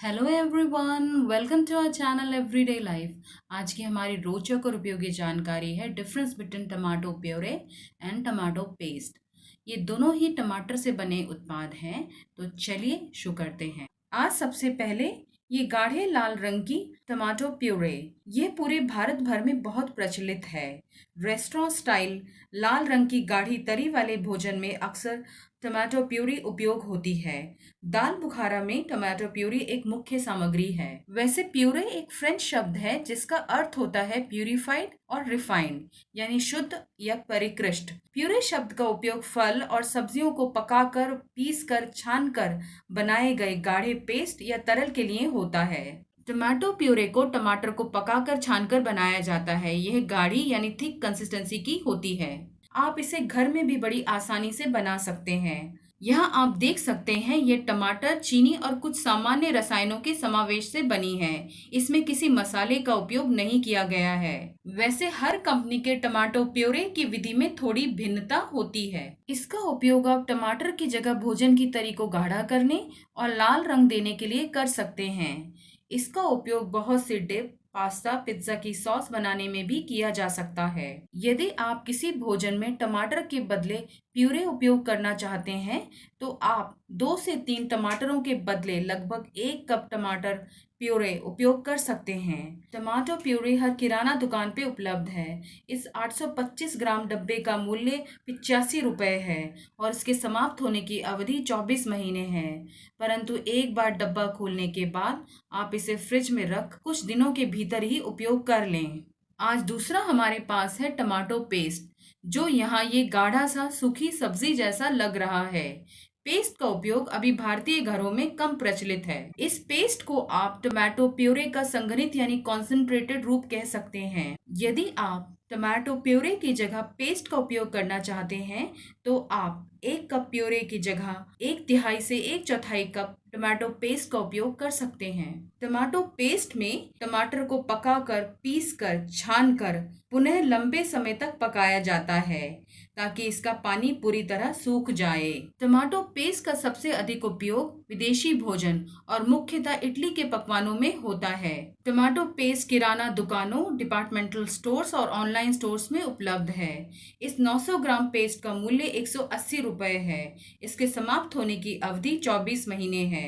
Hello everyone, welcome to our channel everyday life. आज की हमारी रोचक और उपयोगी जानकारी है difference between tomato puree and tomato paste. ये दोनों ही टमाटर से बने उत्पाद हैं। तो चलिए शुरू करते हैं। आज सबसे पहले ये गाढ़े लाल रंग की टमाटो प्योरे, ये पूरे भारत भर में बहुत प्रचलित है। रेस्टोरेंट स्टाइल लाल रंग की गाढ़ी तरी वाले भोजन में अक्सर टमाटो प्यूरी उपयोग होती है। दाल बुखारा में टमाटो प्यूरी एक मुख्य सामग्री है। वैसे प्यूरे एक फ्रेंच शब्द है जिसका अर्थ होता है प्यूरिफाइड और रिफाइंड, यानी शुद्ध या परिकृष्ट। प्यूरे शब्द का उपयोग फल और सब्जियों को पकाकर, पीसकर, छानकर बनाए गए गाढ़े पेस्ट या तरल के लिए होता है। टमाटो प्यूरे को टमाटर को पकाकर छानकर बनाया जाता है। यह गाढ़ी यानी थिक कंसिस्टेंसी की होती है। आप इसे घर में भी बड़ी आसानी से बना सकते हैं। यहाँ आप देख सकते हैं ये टमाटर, चीनी और कुछ सामान्य रसायनों के समावेश से बनी है। इसमें किसी मसाले का उपयोग नहीं किया गया है। वैसे हर कंपनी के टमाटो प्योरे की विधि में थोड़ी भिन्नता होती है। इसका उपयोग आप टमाटर की जगह भोजन की तरी को गाढ़ा करने और लाल रंग देने के लिए कर सकते हैं। इसका उपयोग बहुत सी डिप, पास्ता, पिज्जा की सॉस बनाने में भी किया जा सकता है। यदि आप किसी भोजन में टमाटर के बदले प्यूरे उपयोग करना चाहते हैं, तो आप 2 से 3 टमाटरों के बदले लगभग 1 कप टमाटर प्यूरे उपयोग कर सकते हैं। टमाटो प्यूरे हर किराना दुकान पे उपलब्ध है। इस 825 ग्राम डब्बे का मूल्य 85 रुपए है और इसके समाप्त होने की अवधि 24 महीने है। परंतु एक बार डब्बा खोलने के बाद आप इसे फ्रिज में रख कुछ दिनों के भीतर ही उपयोग कर लें। आज दूसरा हमारे पास है टमाटो पेस्ट, जो यहाँ ये गाढ़ा सा सूखी सब्जी जैसा लग रहा है। पेस्ट का उपयोग अभी भारतीय घरों में कम प्रचलित है। इस पेस्ट को आप टमाटो प्यूरे का संघनित यानी कॉन्सेंट्रेटेड रूप कह सकते हैं। यदि आप टमाटो प्यूरे की जगह पेस्ट का उपयोग करना चाहते हैं, तो आप 1 कप प्यूरे की जगह 1/3 से 1/4 कप टमाटो पेस्ट का उपयोग कर सकते हैं। टमाटो पेस्ट में टमाटर को पकाकर, पीसकर, छानकर पुनः लंबे समय तक पकाया जाता है ताकि इसका पानी पूरी तरह सूख जाए। टमाटो पेस्ट का सबसे अधिक उपयोग विदेशी भोजन और मुख्यतः इटली के पकवानों में होता है। टमाटो पेस्ट किराना दुकानों, डिपार्टमेंटल स्टोर्स और ऑनलाइन स्टोर्स में उपलब्ध है। इस 900 ग्राम पेस्ट का मूल्य 180 रुपए है। इसके समाप्त होने की अवधि 24 महीने है।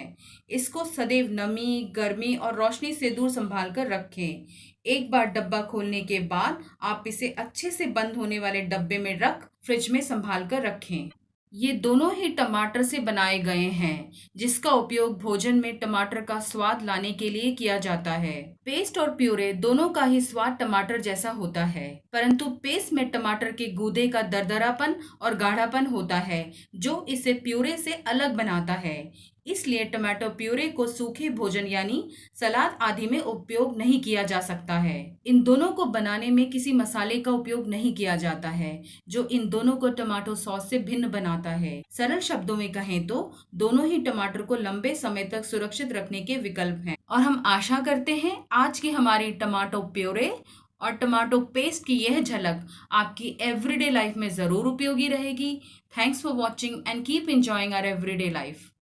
इसको सदैव नमी, गर्मी और रोशनी से दूर संभाल कर रखें। एक बार डब्बा खोलने के बाद आप इसे अच्छे से बंद होने वाले डब्बे में रख फ्रिज में संभाल कर रखें। ये दोनों ही टमाटर से बनाए गए हैं, जिसका उपयोग भोजन में टमाटर का स्वाद लाने के लिए किया जाता है। पेस्ट और प्यूरे दोनों का ही स्वाद टमाटर जैसा होता है, परंतु पेस्ट में टमाटर के गूदे का दरदरापन और गाढ़ापन होता है, जो इसे प्यूरे से अलग बनाता है। इसलिए टमाटो प्यूरे को सूखे भोजन यानी सलाद आदि में उपयोग नहीं किया जा सकता है। इन दोनों को बनाने में किसी मसाले का उपयोग नहीं किया जाता है, जो इन दोनों को टमाटो सॉस से भिन्न बनाता है। सरल शब्दों में कहें तो दोनों ही टमाटर को लंबे समय तक सुरक्षित रखने के विकल्प हैं। और हम आशा करते हैं आज की हमारी टमाटो प्योरे और टमाटो पेस्ट की यह झलक आपकी एवरीडे लाइफ में जरूर उपयोगी रहेगी। Thanks for watching and keep enjoying our everyday life.